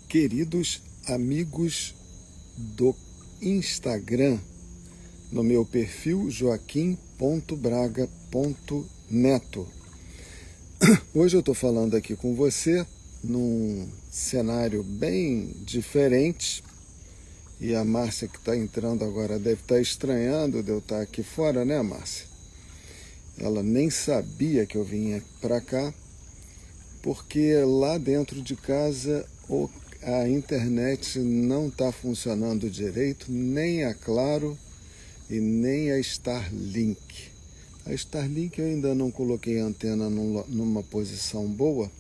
Queridos amigos do Instagram, no meu perfil joaquim.braga.neto. Hoje eu estou falando aqui com você num cenário bem diferente, e a Márcia que está entrando agora deve estar estranhando de eu estar aqui fora, né, Márcia? Ela nem sabia que eu vinha para cá, porque lá dentro de casa a internet não está funcionando direito, nem a Claro e nem a Starlink. A Starlink eu ainda não coloquei a antena numa posição boa,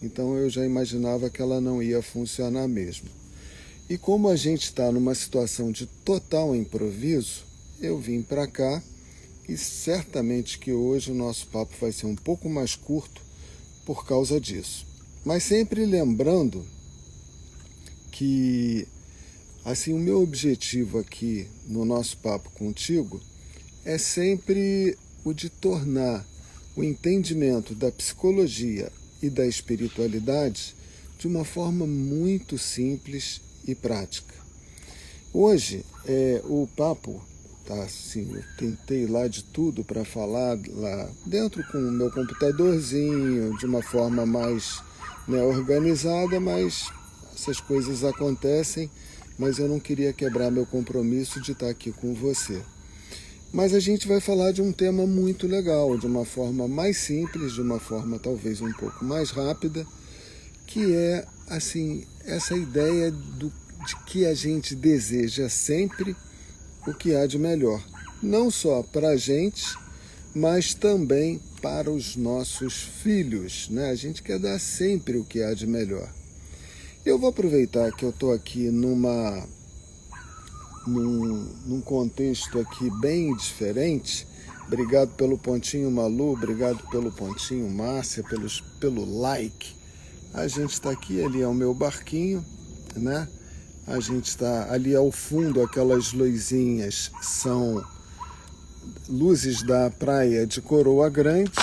então eu já imaginava que ela não ia funcionar mesmo. E como a gente está numa situação de total improviso, eu vim para cá e certamente que hoje o nosso papo vai ser um pouco mais curto por causa disso. Mas sempre lembrando que assim, o meu objetivo aqui no nosso papo contigo é sempre o de tornar o entendimento da psicologia e da espiritualidade de uma forma muito simples e prática. Hoje, o papo tá assim, eu tentei lá de tudo para falar lá dentro com o meu computadorzinho, de uma forma mais organizada, mas essas coisas acontecem, mas eu não queria quebrar meu compromisso de estar aqui com você. Mas a gente vai falar de um tema muito legal, de uma forma mais simples, de uma forma talvez um pouco mais rápida, que é assim, essa ideia de que a gente deseja sempre o que há de melhor, não só para a gente, mas também para os nossos filhos, né? A gente quer dar sempre o que há de melhor. Eu vou aproveitar que eu estou aqui num contexto aqui bem diferente. Obrigado pelo pontinho, Malu, obrigado pelo pontinho, Márcia, pelo like. A gente está aqui, ali é o meu barquinho, né? A gente está ali ao fundo, aquelas luzinhas são luzes da praia de Coroa Grande,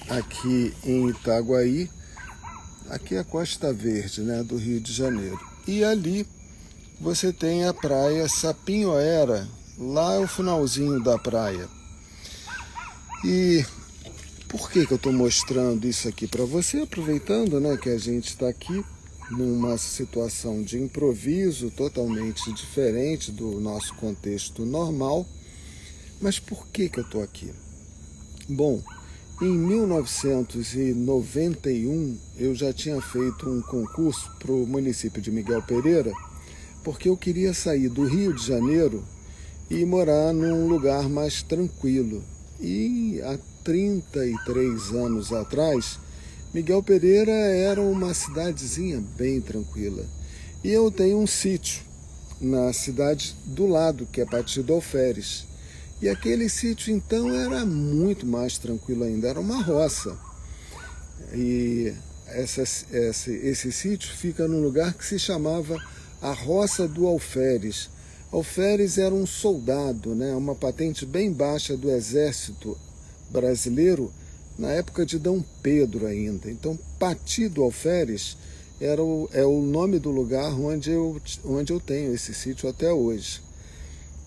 aqui em Itaguaí. Aqui é a Costa Verde, né, do Rio de Janeiro. E ali você tem a praia Sapinhoera, lá é o finalzinho da praia. E por que eu estou mostrando isso aqui para você? Aproveitando, né, que a gente está aqui numa situação de improviso totalmente diferente do nosso contexto normal. Mas por que eu estou aqui? Bom, em 1991 eu já tinha feito um concurso para o município de Miguel Pereira, porque eu queria sair do Rio de Janeiro e morar num lugar mais tranquilo. E há 33 anos atrás, Miguel Pereira era uma cidadezinha bem tranquila. E eu tenho um sítio na cidade do lado, que é Pati do Alferes. E aquele sítio, então, era muito mais tranquilo ainda, era uma roça. E esse sítio fica num lugar que se chamava a Roça do Alferes. Alferes era um soldado, né, uma patente bem baixa do exército brasileiro, na época de D. Pedro ainda. Então, Pati do Alferes é o nome do lugar onde eu tenho esse sítio até hoje.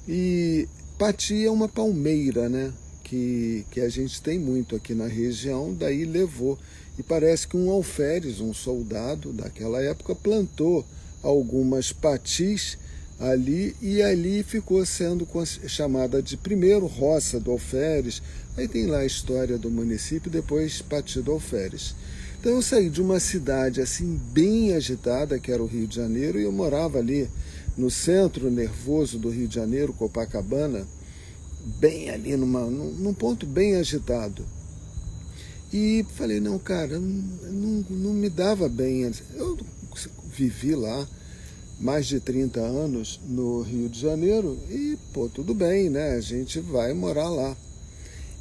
E Pati é uma palmeira, né, que a gente tem muito aqui na região, daí levou. E parece que um alferes, um soldado daquela época, plantou algumas patis ali, e ali ficou sendo chamada de primeiro Roça do Alferes. Aí tem lá a história do município, depois Pati do Alferes. Então eu saí de uma cidade assim bem agitada, que era o Rio de Janeiro, e eu morava ali no centro nervoso do Rio de Janeiro, Copacabana, bem ali num ponto bem agitado. E falei, não, cara, não me dava bem. Eu vivi lá mais de 30 anos no Rio de Janeiro e, tudo bem, né? A gente vai morar lá.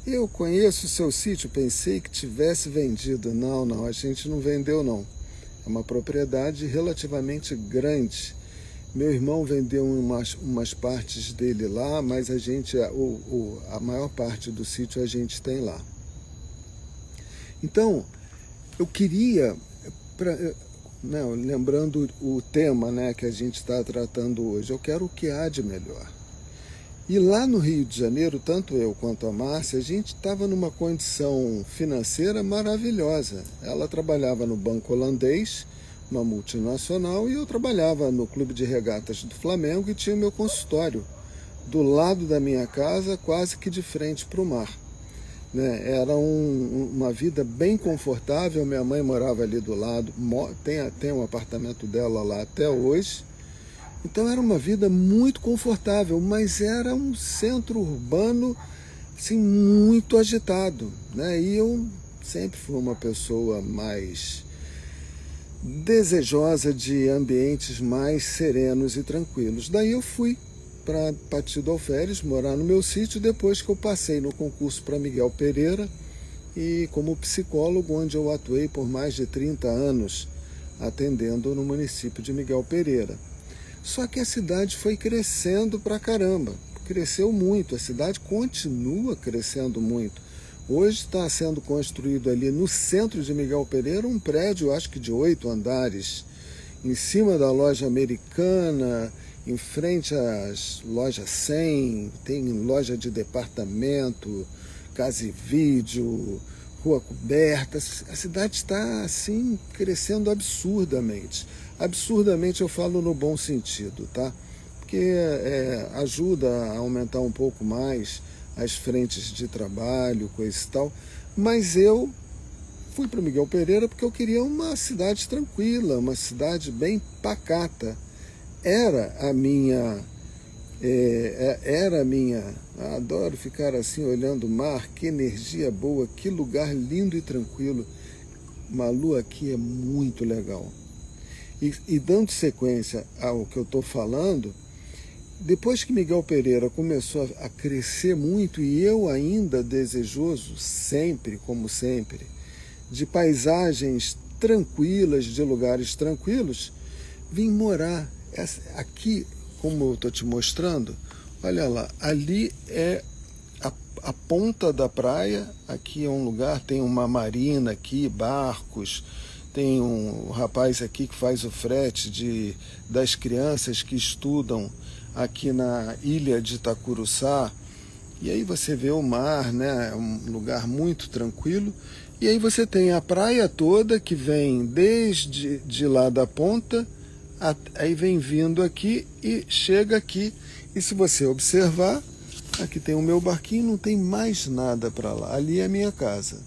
Eu conheço o seu sítio, pensei que tivesse vendido. Não, a gente não vendeu, não. É uma propriedade relativamente grande. Meu irmão vendeu umas partes dele lá, mas a maior parte do sítio a gente tem lá. Então, eu queria né, lembrando o tema, né, que a gente está tratando hoje, eu quero o que há de melhor. E lá no Rio de Janeiro, tanto eu quanto a Márcia, a gente estava numa condição financeira maravilhosa. Ela trabalhava no Banco Holandês, uma multinacional, e eu trabalhava no Clube de Regatas do Flamengo e tinha o meu consultório do lado da minha casa, quase que de frente para o mar. Né? Era uma vida bem confortável, minha mãe morava ali do lado, tem um apartamento dela lá até hoje. Então era uma vida muito confortável, mas era um centro urbano assim, muito agitado. Né? E eu sempre fui uma pessoa mais desejosa de ambientes mais serenos e tranquilos. Daí eu fui para Pati do Alferes, morar no meu sítio, depois que eu passei no concurso para Miguel Pereira e como psicólogo, onde eu atuei por mais de 30 anos, atendendo no município de Miguel Pereira. Só que a cidade foi crescendo pra caramba, cresceu muito, a cidade continua crescendo muito. Hoje está sendo construído ali no centro de Miguel Pereira um prédio, acho que de 8 andares, em cima da loja Americana, em frente às lojas 100, tem loja de departamento, casa e vídeo, rua coberta. A cidade está assim crescendo absurdamente. Absurdamente eu falo no bom sentido, tá? Porque ajuda a aumentar um pouco mais as frentes de trabalho, coisa e tal. Mas eu fui para Miguel Pereira porque eu queria uma cidade tranquila, uma cidade bem pacata. Era a minha, adoro ficar assim olhando o mar, que energia boa, que lugar lindo e tranquilo. Malu, aqui é muito legal. E dando sequência ao que eu estou falando, depois que Miguel Pereira começou a crescer muito, e eu ainda desejoso, sempre, como sempre, de paisagens tranquilas, de lugares tranquilos, vim morar aqui, como eu estou te mostrando, olha lá, ali é a ponta da praia, aqui é um lugar, tem uma marina aqui, barcos, tem um rapaz aqui que faz o frete das crianças que estudam aqui na ilha de Itacuruçá, e aí você vê o mar, né? É um lugar muito tranquilo, e aí você tem a praia toda que vem desde de lá da ponta, aí vem vindo aqui e chega aqui, e se você observar, aqui tem o meu barquinho, não tem mais nada para lá, ali é a minha casa,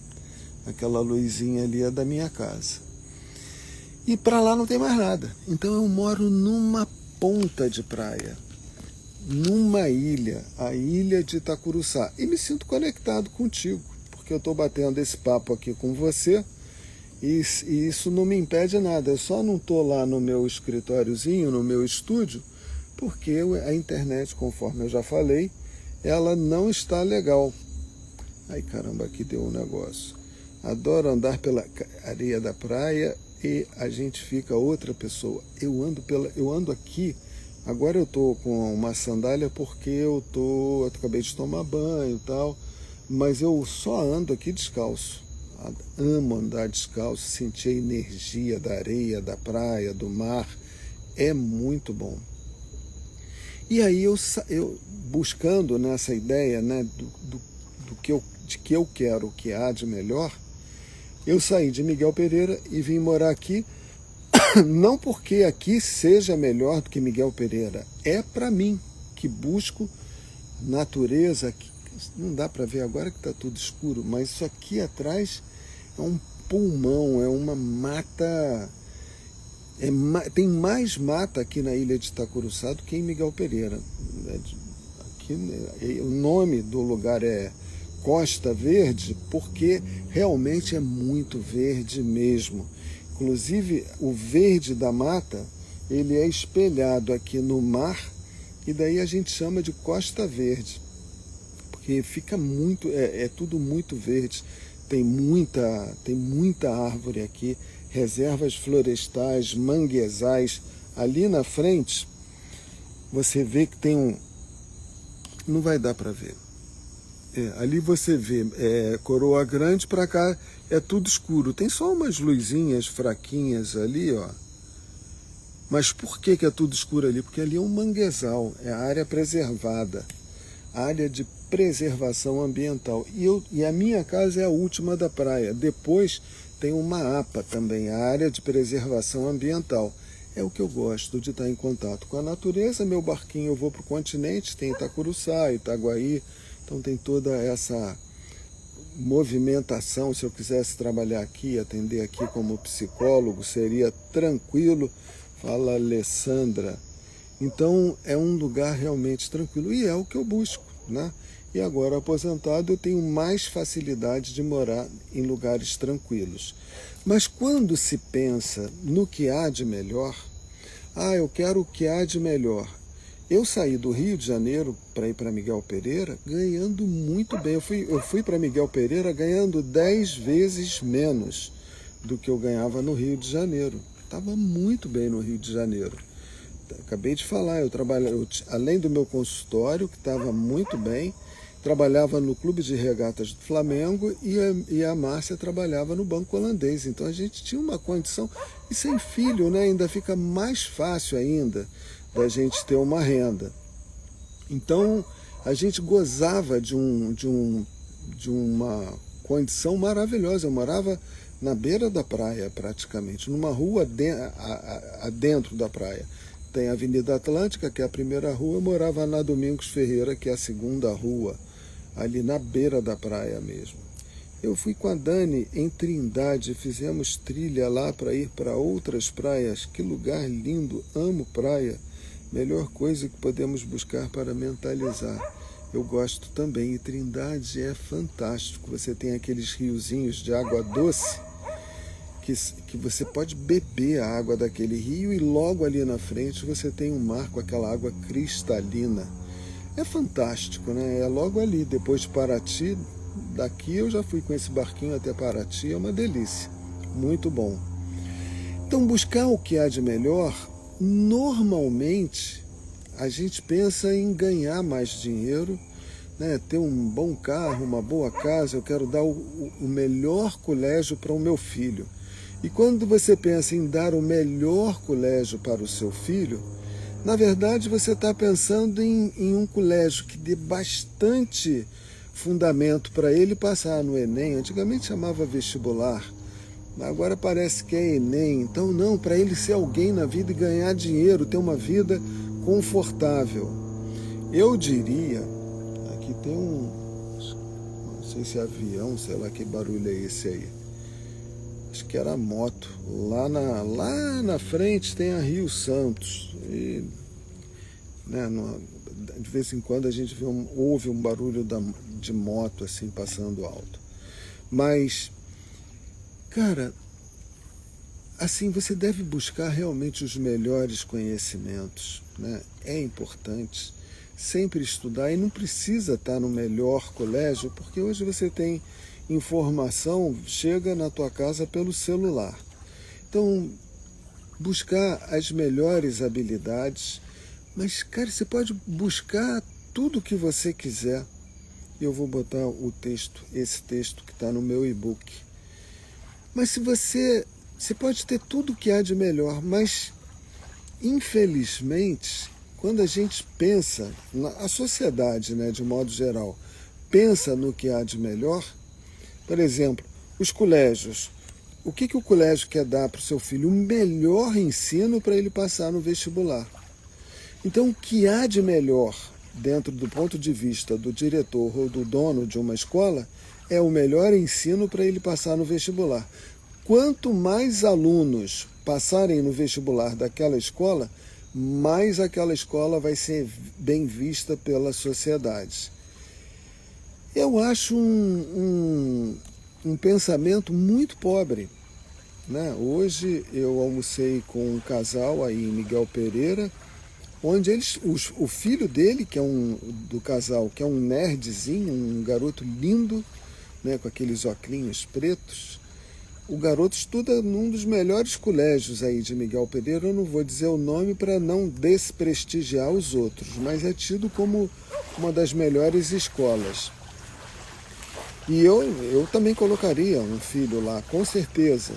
aquela luzinha ali é da minha casa. E para lá não tem mais nada. Então eu moro numa ponta de praia, numa ilha, a ilha de Itacuruçá. E me sinto conectado contigo, porque eu estou batendo esse papo aqui com você e isso não me impede nada. Eu só não estou lá no meu escritóriozinho, no meu estúdio, porque a internet, conforme eu já falei, ela não está legal. Ai caramba, aqui deu um negócio. Adoro andar pela areia da praia e a gente fica outra pessoa. Eu ando aqui, agora eu tô com uma sandália porque eu acabei de tomar banho e tal, mas eu só ando aqui descalço. Amo andar descalço, sentir a energia da areia, da praia, do mar, é muito bom. E aí eu buscando nessa ideia, né, de que eu quero o que há de melhor, eu saí de Miguel Pereira e vim morar aqui, não porque aqui seja melhor do que Miguel Pereira, é para mim, que busco natureza. Não dá para ver agora que está tudo escuro, mas isso aqui atrás é um pulmão, é uma mata, tem mais mata aqui na ilha de Itacuruçá do que em Miguel Pereira. Aqui, o nome do lugar é Costa Verde, porque realmente é muito verde mesmo. Inclusive, o verde da mata, ele é espelhado aqui no mar, e daí a gente chama de Costa Verde, porque fica muito, tudo muito verde. Tem muita árvore aqui, reservas florestais, manguezais. Ali na frente, você vê que tem não vai dar para ver. Ali você vê Coroa Grande, para cá é tudo escuro. Tem só umas luzinhas fraquinhas ali, ó. Mas por que é tudo escuro ali? Porque ali é um manguezal, é a área preservada, área de preservação ambiental. E a minha casa é a última da praia. Depois tem uma APA também, a área de preservação ambiental. É o que eu gosto, de estar em contato com a natureza. Meu barquinho, eu vou para o continente, tem Itacuruçá, Itaguaí, então tem toda essa movimentação. Se eu quisesse trabalhar aqui, atender aqui como psicólogo, seria tranquilo. Fala Alessandra. Então é um lugar realmente tranquilo e é o que eu busco, né? E agora aposentado eu tenho mais facilidade de morar em lugares tranquilos. Mas quando se pensa no que há de melhor, eu quero o que há de melhor. Eu saí do Rio de Janeiro para ir para Miguel Pereira ganhando muito bem. Eu fui para Miguel Pereira ganhando 10 vezes menos do que eu ganhava no Rio de Janeiro. Estava muito bem no Rio de Janeiro. Acabei de falar, além do meu consultório, que estava muito bem, trabalhava no Clube de Regatas do Flamengo e a Márcia trabalhava no Banco Holandês. Então a gente tinha uma condição, e sem filho, né, ainda fica mais fácil ainda da gente ter uma renda. Então a gente gozava de uma condição maravilhosa. Eu morava na beira da praia, praticamente, numa rua adentro da praia. Tem a Avenida Atlântica, que é a primeira rua. Eu morava na Domingos Ferreira, que é a segunda rua, ali na beira da praia mesmo. Eu fui com a Dani em Trindade, fizemos trilha lá para ir para outras praias. Que lugar lindo, amo praia. Melhor coisa que podemos buscar para mentalizar. Eu gosto também, e Trindade é fantástico. Você tem aqueles riozinhos de água doce, que você pode beber a água daquele rio e logo ali na frente você tem um mar com aquela água cristalina. É fantástico, né? É logo ali, depois de Paraty. Daqui eu já fui com esse barquinho até Paraty, é uma delícia, muito bom. Então buscar o que há de melhor, normalmente a gente pensa em ganhar mais dinheiro, né? Ter um bom carro, uma boa casa. Eu quero dar o melhor colégio para o meu filho. E quando você pensa em dar o melhor colégio para o seu filho, na verdade você está pensando em um colégio que dê bastante fundamento para ele passar no Enem. Antigamente chamava vestibular, agora parece que é Enem. Então não, para ele ser alguém na vida e ganhar dinheiro, ter uma vida confortável. Eu diria, aqui tem não sei se é avião, sei lá que barulho é esse aí. Acho que era moto. Lá na frente tem a Rio Santos. E, né, de vez em quando a gente ouve um barulho de moto assim passando alto. Mas, cara, assim, você deve buscar realmente os melhores conhecimentos, né? É importante sempre estudar, e não precisa estar no melhor colégio, porque hoje você tem informação, chega na tua casa pelo celular. Então, buscar as melhores habilidades. Mas, cara, você pode buscar tudo o que você quiser. Eu vou botar esse texto que está no meu e-book. Mas se você pode ter tudo o que há de melhor, mas, infelizmente, quando a gente pensa, a sociedade, né, de modo geral, pensa no que há de melhor. Por exemplo, os colégios. O que o colégio quer dar para o seu filho? O melhor ensino para ele passar no vestibular. Então, o que há de melhor, dentro do ponto de vista do diretor ou do dono de uma escola, é o melhor ensino para ele passar no vestibular. Quanto mais alunos passarem no vestibular daquela escola, mais aquela escola vai ser bem vista pela sociedade. Eu acho um pensamento muito pobre, né? Hoje eu almocei com um casal aí em Miguel Pereira, onde o filho dele, do casal, que é um nerdzinho, um garoto lindo, né, com aqueles óculos pretos. O garoto estuda num dos melhores colégios aí de Miguel Pereira. Eu não vou dizer o nome para não desprestigiar os outros, mas é tido como uma das melhores escolas. E eu também colocaria um filho lá, com certeza.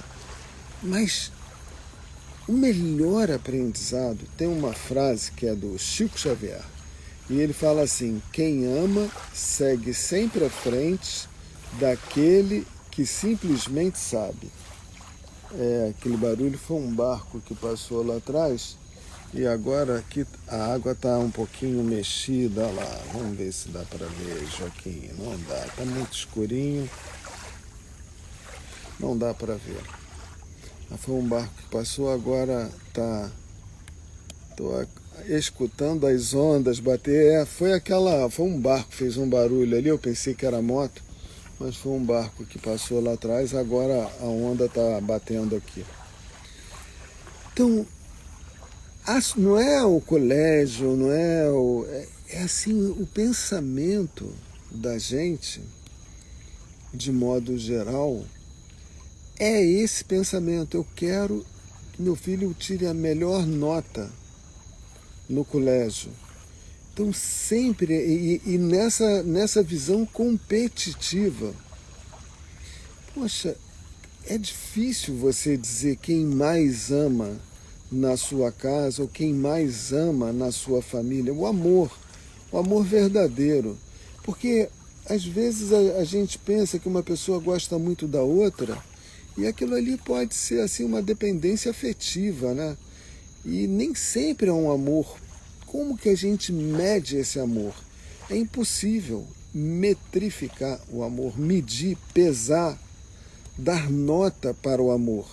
Mas O melhor aprendizado tem uma frase que é do Chico Xavier. E ele fala assim: quem ama segue sempre à frente daquele que simplesmente sabe. Aquele barulho foi um barco que passou lá atrás e agora aqui a água está um pouquinho mexida lá. Vamos ver se dá para ver, Joaquim. Não dá, está muito escurinho. Não dá para ver. Foi um barco que passou, agora estou escutando as ondas bater. Foi um barco que fez um barulho ali, eu pensei que era moto, mas foi um barco que passou lá atrás, agora a onda está batendo aqui. Então, não é o colégio, não é o... É assim, o pensamento da gente, de modo geral, é esse pensamento. Eu quero que meu filho tire a melhor nota no colégio. Então sempre, e nessa visão competitiva. Poxa, é difícil você dizer quem mais ama na sua casa ou quem mais ama na sua família. O amor verdadeiro. Porque às vezes a gente pensa que uma pessoa gosta muito da outra e aquilo ali pode ser assim uma dependência afetiva, né? E nem sempre é um amor. Como que a gente mede esse amor? É impossível metrificar o amor, medir, pesar, dar nota para o amor.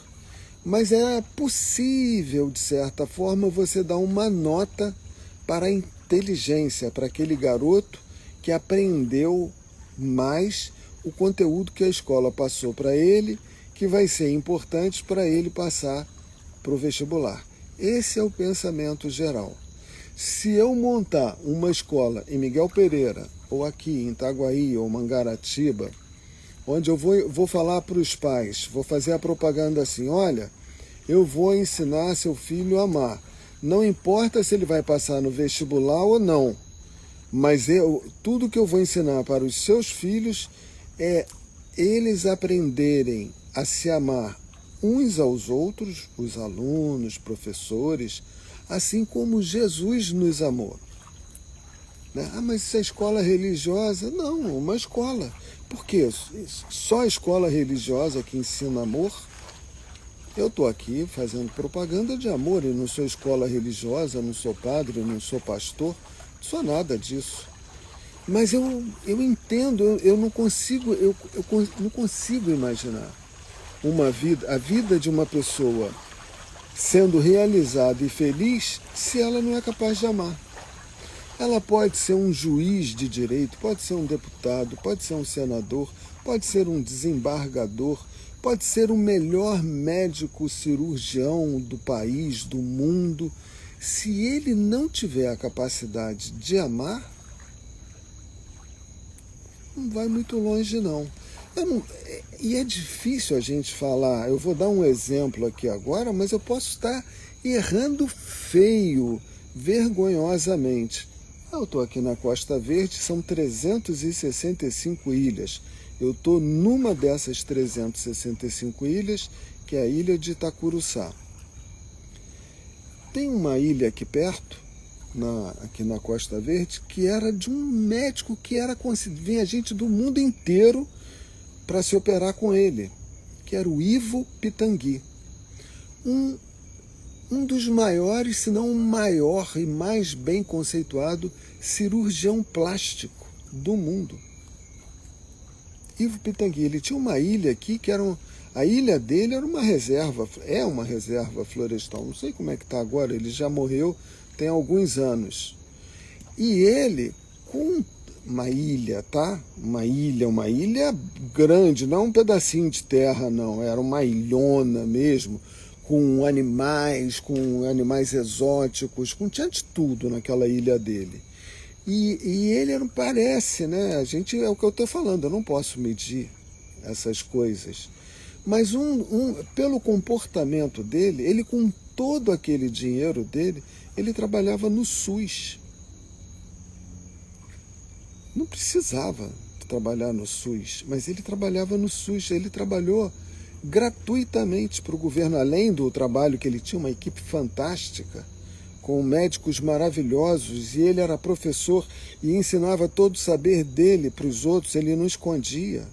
Mas é possível, de certa forma, você dar uma nota para a inteligência, para aquele garoto que aprendeu mais o conteúdo que a escola passou para ele, que vai ser importante para ele passar para o vestibular. Esse é o pensamento geral. Se eu montar uma escola em Miguel Pereira, ou aqui em Itaguaí, ou Mangaratiba, onde eu vou falar para os pais, vou fazer a propaganda assim: olha, eu vou ensinar seu filho a amar. Não importa se ele vai passar no vestibular ou não, mas tudo que eu vou ensinar para os seus filhos é eles aprenderem a se amar uns aos outros, os alunos, professores, assim como Jesus nos amou. Mas isso é escola religiosa? Não, uma escola. Por quê? Só a escola religiosa que ensina amor? Eu estou aqui fazendo propaganda de amor e não sou escola religiosa, não sou padre, não sou pastor, não sou nada disso. Mas eu entendo, eu não consigo imaginar a vida de uma pessoa sendo realizada e feliz se ela não é capaz de amar. Ela pode ser um juiz de direito, pode ser um deputado, pode ser um senador, pode ser um desembargador, pode ser o melhor médico cirurgião do país, do mundo. Se ele não tiver a capacidade de amar, não vai muito longe, não. E é difícil a gente falar. Eu vou dar um exemplo aqui agora, mas eu posso estar errando feio, vergonhosamente. Eu estou aqui na Costa Verde, são 365 ilhas. Eu estou numa dessas 365 ilhas, que é a ilha de Itacuruçá. Tem uma ilha aqui perto, aqui na Costa Verde, que era de um médico que vinha gente do mundo inteiro para se operar com ele, que era o Ivo Pitangui. Um dos maiores, se não o maior e mais bem conceituado cirurgião plástico do mundo. Ivo Pitangui, ele tinha uma ilha aqui que a ilha dele era uma reserva florestal. Não sei como é que está agora, ele já morreu tem alguns anos. E ele, com uma ilha, tá? Uma ilha grande, não um pedacinho de terra, não. Era uma ilhona mesmo, com animais exóticos, tinha de tudo naquela ilha dele. E ele não parece, né? É o que eu estou falando, eu não posso medir essas coisas. Mas pelo comportamento dele, ele com todo aquele dinheiro dele, ele trabalhava no SUS. Não precisava trabalhar no SUS, mas ele trabalhava no SUS. Ele trabalhou gratuitamente para o governo, além do trabalho que ele tinha, uma equipe fantástica, com médicos maravilhosos, e ele era professor e ensinava todo o saber dele para os outros, ele não escondia.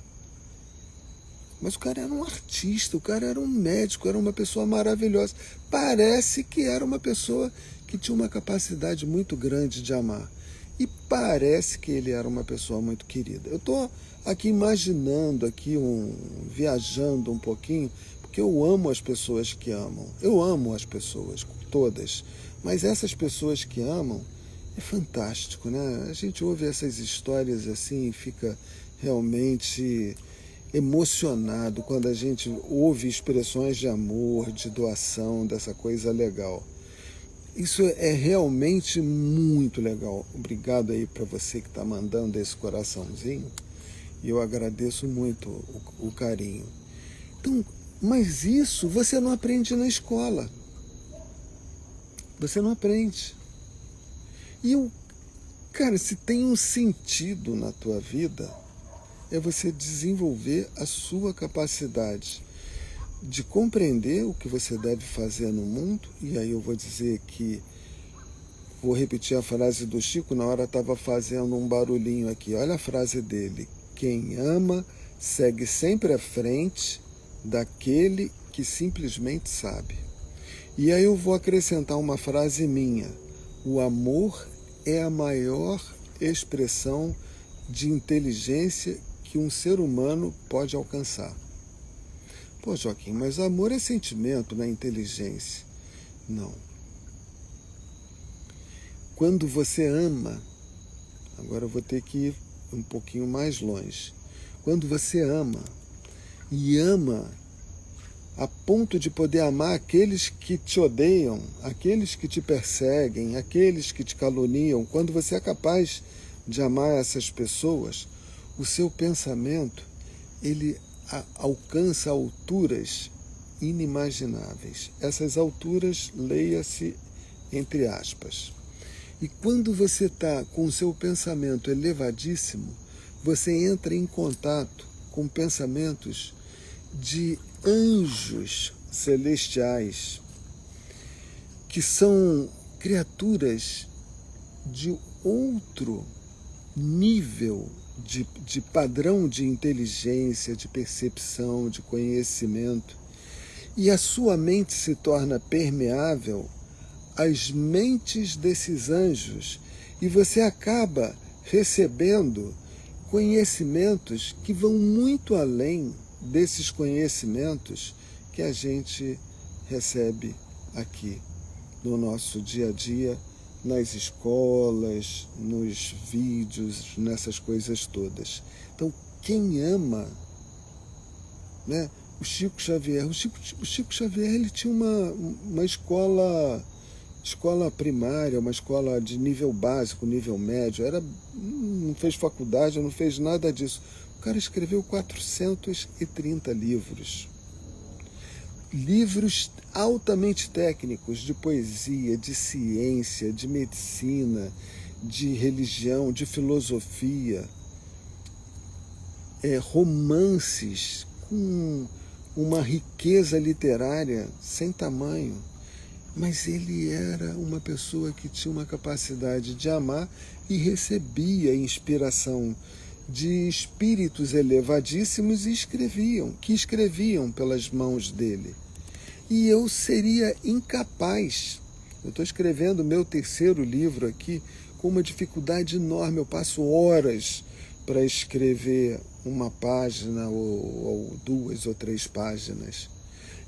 Mas o cara era um artista, o cara era um médico, era uma pessoa maravilhosa. Parece que era uma pessoa que tinha uma capacidade muito grande de amar. E parece que ele era uma pessoa muito querida. Eu estou aqui imaginando, viajando um pouquinho, porque eu amo as pessoas que amam. Eu amo as pessoas, todas. Mas essas pessoas que amam, é fantástico, né? A gente ouve essas histórias assim e fica realmente emocionado quando a gente ouve expressões de amor, de doação, dessa coisa legal. Isso é realmente muito legal. Obrigado aí para você que está mandando esse coraçãozinho. E eu agradeço muito o carinho. Então, mas isso você não aprende na escola. Você não aprende. Cara, se tem um sentido na tua vida, é você desenvolver a sua capacidade de compreender o que você deve fazer no mundo. E aí eu vou dizer que, vou repetir a frase do Chico, na hora estava fazendo um barulhinho aqui. Olha a frase dele: quem ama segue sempre à frente daquele que simplesmente sabe. E aí eu vou acrescentar uma frase minha: o amor é a maior expressão de inteligência que um ser humano pode alcançar. Pô, Joaquim, mas amor é sentimento, não é inteligência. Não. Quando você ama, agora eu vou ter que ir um pouquinho mais longe. Quando você ama, e ama a ponto de poder amar aqueles que te odeiam, aqueles que te perseguem, aqueles que te caluniam, quando você é capaz de amar essas pessoas, o seu pensamento, ele alcança alturas inimagináveis. Essas alturas, leia-se entre aspas. E quando você está com o seu pensamento elevadíssimo, você entra em contato com pensamentos de anjos celestiais, que são criaturas de outro nível de padrão de inteligência, de percepção, de conhecimento. E a sua mente se torna permeável às mentes desses anjos, e você acaba recebendo conhecimentos que vão muito além desses conhecimentos que a gente recebe aqui no nosso dia a dia, nas escolas, nos vídeos, nessas coisas todas. Então, quem ama, né? O Chico Xavier, ele tinha uma escola primária, uma escola de nível básico, nível médio, não fez faculdade, não fez nada disso. O cara escreveu 430 livros. Livros altamente técnicos, de poesia, de ciência, de medicina, de religião, de filosofia, romances com uma riqueza literária sem tamanho. Mas ele era uma pessoa que tinha uma capacidade de amar e recebia inspiração de espíritos elevadíssimos que escreviam pelas mãos dele. E eu seria incapaz. Eu estou escrevendo o meu 3º livro aqui com uma dificuldade enorme. Eu passo horas para escrever uma página ou 2 ou 3 páginas.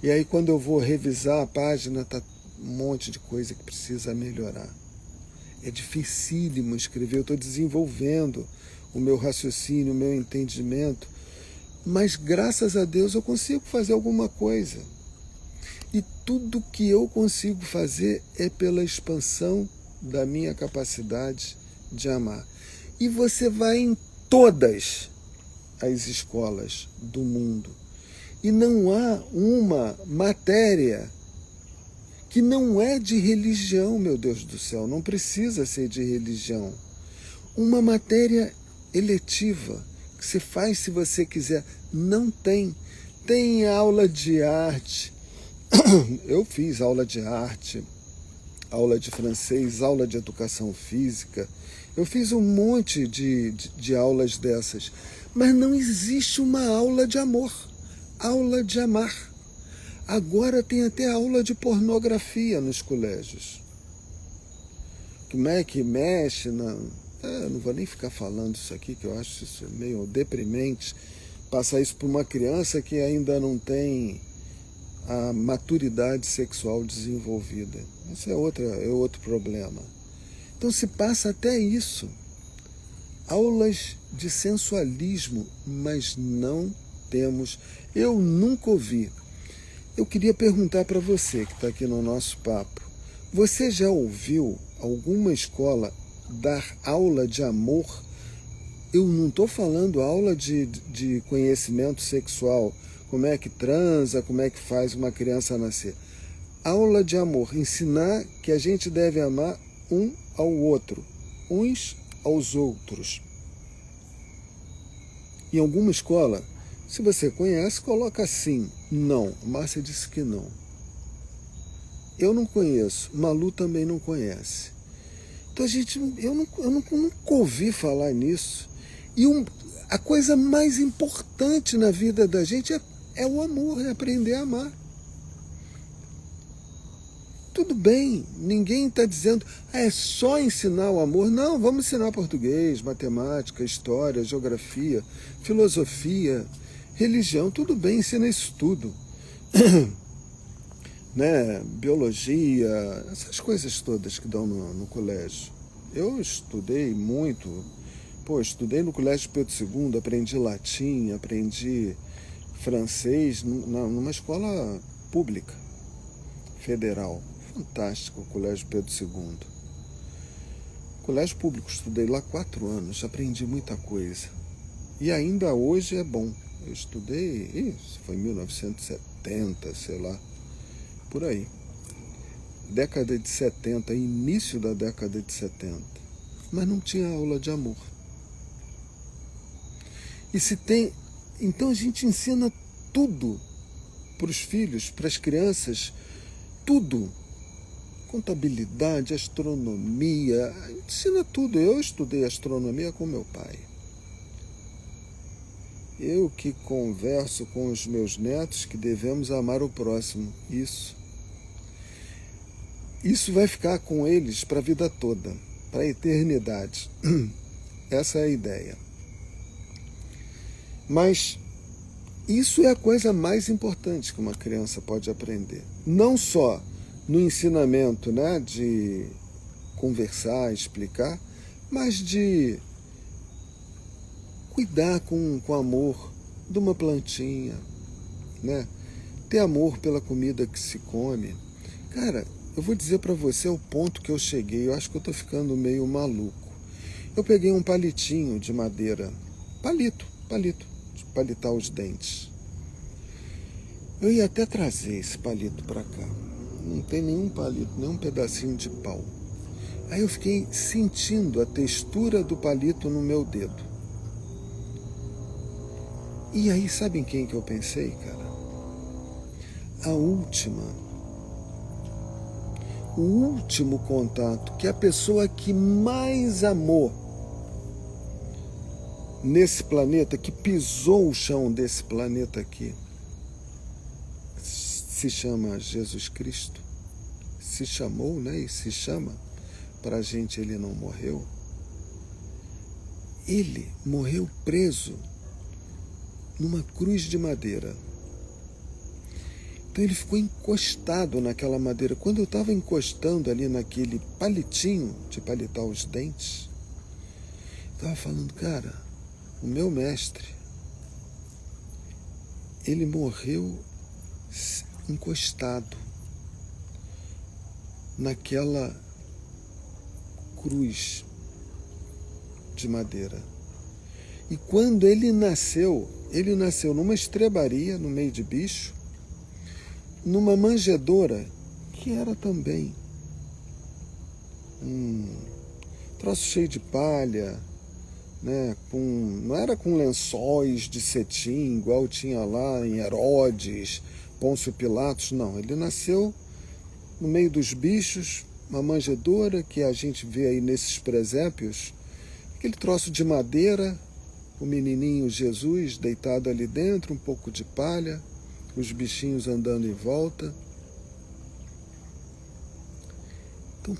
E aí quando eu vou revisar a página, está um monte de coisa que precisa melhorar. É dificílimo escrever, eu estou desenvolvendo o meu raciocínio, o meu entendimento, mas graças a Deus eu consigo fazer alguma coisa. E tudo que eu consigo fazer é pela expansão da minha capacidade de amar. E você vai em todas as escolas do mundo, e não há uma matéria que não é de religião, meu Deus do céu, não precisa ser de religião. Uma matéria eletiva, que se faz se você quiser, não tem. tem aula de arte. Eu fiz aula de arte, aula de francês, aula de educação física. Eu fiz um monte de aulas dessas. Mas não existe uma aula de amor, aula de amar. Agora tem até aula de pornografia nos colégios. Como é que mexe na... Eu não vou nem ficar falando isso aqui, que eu acho isso meio deprimente. Passar isso para uma criança que ainda não tem a maturidade sexual desenvolvida. Esse é outro problema. Então se passa até isso. Aulas de sensualismo, mas não temos. Eu nunca ouvi. Eu queria perguntar para você que está aqui no nosso papo. Você já ouviu alguma escola dar aula de amor? Eu não estou falando aula de conhecimento sexual, como é que transa, como é que faz uma criança nascer. Aula de amor, ensinar que a gente deve amar um ao outro, uns aos outros. Em alguma escola, se você conhece, coloca assim, não. Márcia disse que não. Eu não conheço, Malu também não conhece. Então eu nunca ouvi falar nisso. E a coisa mais importante na vida da gente é o amor, é aprender a amar. Tudo bem, ninguém está dizendo, é só ensinar o amor. Não, vamos ensinar português, matemática, história, geografia, filosofia, religião, tudo bem, ensina isso tudo. Né? Biologia, essas coisas todas que dão no colégio. Eu estudei muito, estudei no Colégio Pedro II, aprendi latim, aprendi francês numa escola pública, federal. Fantástico o Colégio Pedro II. Colégio público, estudei lá 4 anos, aprendi muita coisa. E ainda hoje é bom. Eu estudei, isso foi em 1970, sei lá, por aí. Década de 70, início da década de 70. Mas não tinha aula de amor. E se tem... Então a gente ensina tudo para os filhos, para as crianças, tudo. Contabilidade, astronomia, ensina tudo. Eu estudei astronomia com meu pai. Eu que converso com os meus netos que devemos amar o próximo. Isso vai ficar com eles para a vida toda, para a eternidade. Essa é a ideia. Mas isso é a coisa mais importante que uma criança pode aprender. Não só no ensinamento, né, de conversar, explicar, mas de cuidar com amor de uma plantinha, né? Ter amor pela comida que se come. Cara, eu vou dizer para você o ponto que eu cheguei. Eu acho que eu estou ficando meio maluco. Eu peguei um palitinho de madeira, palito, de palitar os dentes. Eu ia até trazer esse palito para cá. Não tem nenhum palito, nenhum pedacinho de pau. Aí eu fiquei sentindo a textura do palito no meu dedo. E aí, sabe em quem que eu pensei, cara? O último contato, que a pessoa que mais amou nesse planeta, que pisou o chão desse planeta aqui, se chama Jesus Cristo. Se chamou, né? E se chama. Para a gente ele não morreu. Ele morreu preso numa cruz de madeira. Então ele ficou encostado naquela madeira. Quando eu estava encostando ali naquele palitinho de palitar os dentes, estava falando, cara, o meu mestre, ele morreu encostado naquela cruz de madeira. E quando ele nasceu numa estrebaria, no meio de bicho, numa manjedoura, que era também um troço cheio de palha, né, não era com lençóis de cetim, igual tinha lá em Herodes, Pôncio Pilatos, não. Ele nasceu no meio dos bichos, uma manjedoura que a gente vê aí nesses presépios, aquele troço de madeira, o menininho Jesus deitado ali dentro, um pouco de palha, os bichinhos andando em volta. Então,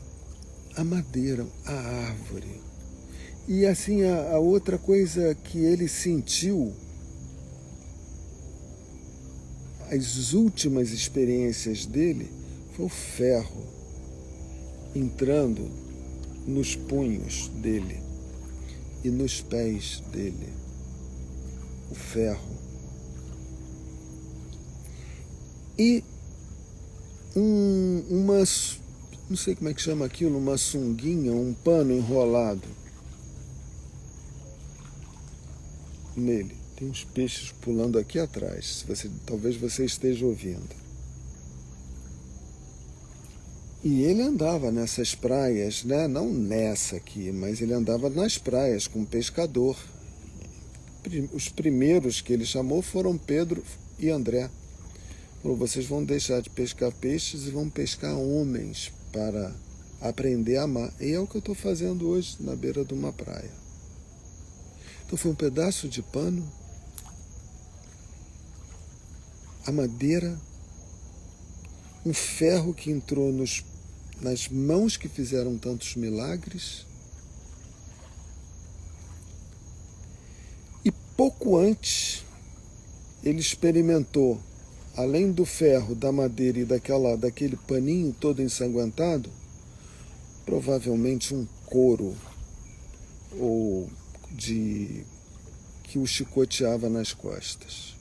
a madeira, a árvore. E assim, a outra coisa que ele sentiu, as últimas experiências dele, foi o ferro entrando nos punhos dele e nos pés dele. O ferro. E não sei como é que chama aquilo, uma sunguinha, um pano enrolado nele. Tem uns peixes pulando aqui atrás, talvez você esteja ouvindo. E ele andava nessas praias, né? Não nessa aqui, mas ele andava nas praias com um pescador. Os primeiros que ele chamou foram Pedro e André. Falou, vocês vão deixar de pescar peixes e vão pescar homens para aprender a amar. E é o que eu estou fazendo hoje na beira de uma praia. Então foi um pedaço de pano, a madeira, um ferro que entrou nas mãos que fizeram tantos milagres. E pouco antes, ele experimentou, além do ferro, da madeira e daquele paninho todo ensanguentado, provavelmente um couro ou que o chicoteava nas costas.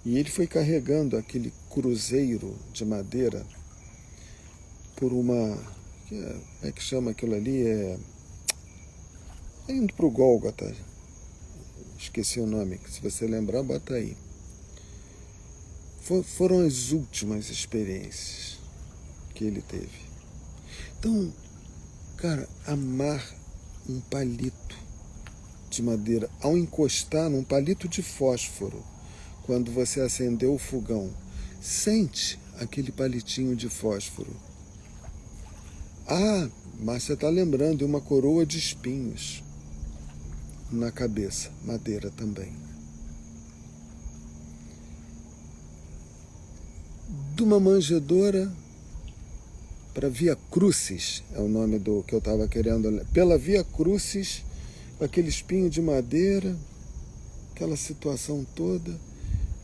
E ele foi carregando aquele cruzeiro de madeira por como é que chama aquilo ali? Indo para o Gólgota. Esqueci o nome, se você lembrar, bota aí. Foram as últimas experiências que ele teve. Então, cara, amar um palito de madeira, ao encostar num palito de fósforo, quando você acendeu o fogão, sente aquele palitinho de fósforo. Ah, mas você está lembrando de uma coroa de espinhos na cabeça, madeira também. De uma manjedoura para Via Crucis, é o nome do que eu estava querendo. Pela Via Crucis, aquele espinho de madeira, aquela situação toda,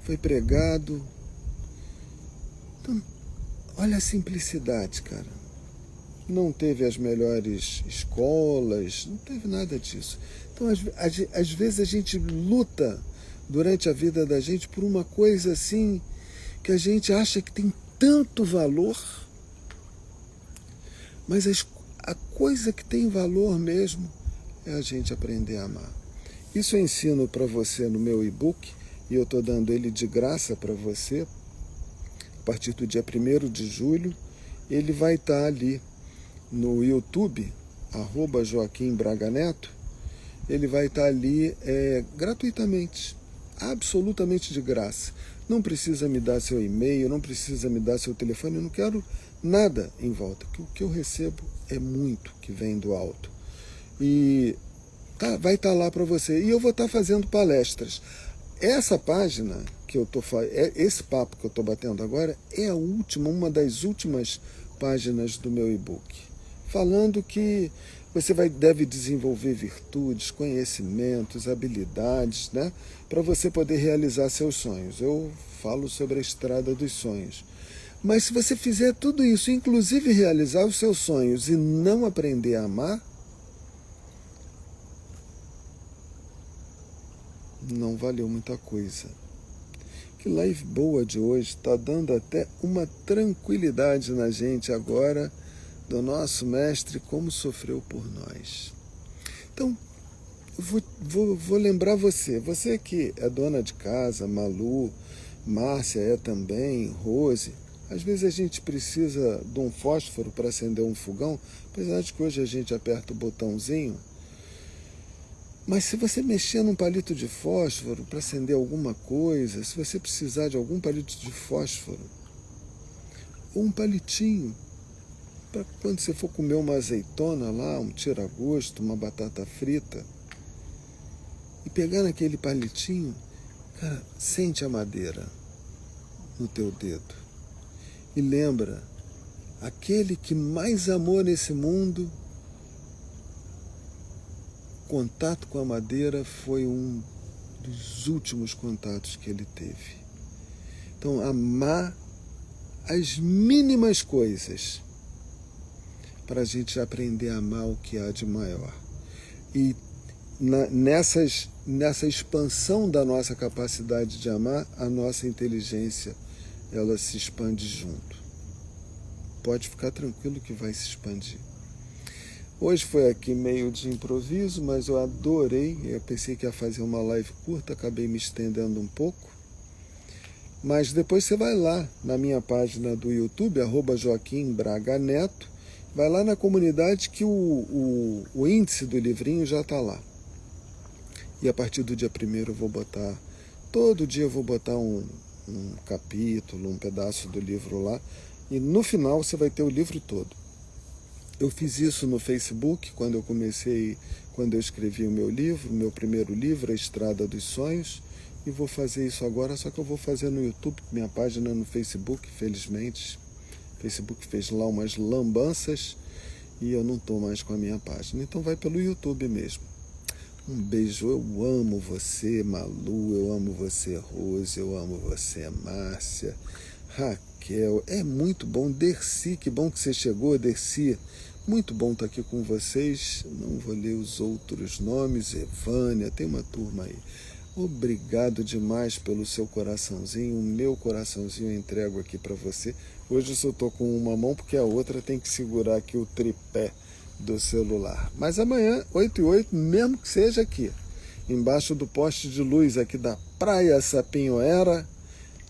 foi pregado. Então, olha a simplicidade, cara. Não teve as melhores escolas, não teve nada disso. Então, às vezes a gente luta durante a vida da gente por uma coisa assim que a gente acha que tem tanto valor, mas a coisa que tem valor mesmo é a gente aprender a amar. Isso eu ensino para você no meu e-book, e eu estou dando ele de graça para você. A partir do dia 1º de julho, ele vai estar ali no YouTube, @Joaquim Braga Neto, ele vai estar ali gratuitamente, absolutamente de graça. Não precisa me dar seu e-mail, não precisa me dar seu telefone, eu não quero nada em volta. O que eu recebo é muito que vem do alto. E vai estar lá para você. E eu vou estar fazendo palestras. Essa página que eu estou esse papo que eu estou batendo agora é uma das últimas páginas do meu e-book, falando que você deve desenvolver virtudes, conhecimentos, habilidades, né, para você poder realizar seus sonhos. Eu falo sobre a estrada dos sonhos. Mas se você fizer tudo isso, inclusive realizar os seus sonhos e não aprender a amar, não valeu muita coisa. Que live boa de hoje, está dando até uma tranquilidade na gente agora, do nosso mestre, como sofreu por nós. Então, eu vou lembrar você que é dona de casa, Malu, Márcia é também, Rose. Às vezes a gente precisa de um fósforo para acender um fogão, apesar de que hoje a gente aperta o botãozinho Mas se você mexer num palito de fósforo para acender alguma coisa, se você precisar de algum palito de fósforo, ou um palitinho, para quando você for comer uma azeitona lá, um tira-gosto, uma batata frita, e pegar naquele palitinho, cara, sente a madeira no teu dedo. E lembra, aquele que mais amou nesse mundo, contato com a madeira foi um dos últimos contatos que ele teve. Então, amar as mínimas coisas para a gente aprender a amar o que há de maior. E nessa expansão da nossa capacidade de amar, a nossa inteligência, ela se expande junto. Pode ficar tranquilo que vai se expandir. Hoje foi aqui meio de improviso, mas eu adorei. Eu pensei que ia fazer uma live curta, acabei me estendendo um pouco. Mas depois você vai lá na minha página do YouTube, @JoaquimBragaNeto, vai lá na comunidade que o índice do livrinho já está lá. E a partir do dia 1º eu vou botar, todo dia eu vou botar um capítulo, um pedaço do livro lá. E no final você vai ter o livro todo. Eu fiz isso no Facebook quando eu escrevi o meu livro, meu primeiro livro, A Estrada dos Sonhos. E vou fazer isso agora, só que eu vou fazer no YouTube, minha página no Facebook, felizmente. O Facebook fez lá umas lambanças e eu não estou mais com a minha página. Então vai pelo YouTube mesmo. Um beijo, eu amo você, Malu, eu amo você, Rose, eu amo você, Márcia, Raquel, é muito bom, Dercy, que bom que você chegou, Dercy, muito bom estar aqui com vocês, não vou ler os outros nomes, Evânia, tem uma turma aí. Obrigado demais pelo seu coraçãozinho, o meu coraçãozinho eu entrego aqui para você. Hoje eu só estou com uma mão porque a outra tem que segurar aqui o tripé do celular. Mas amanhã, 8h08, mesmo que seja aqui, embaixo do poste de luz aqui da Praia Sapinhoera,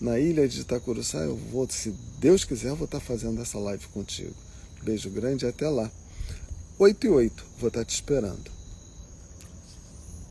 na ilha de Itacuruçá, eu vou, se Deus quiser, eu vou estar fazendo essa live contigo. Beijo grande e até lá. 8h08, vou estar te esperando.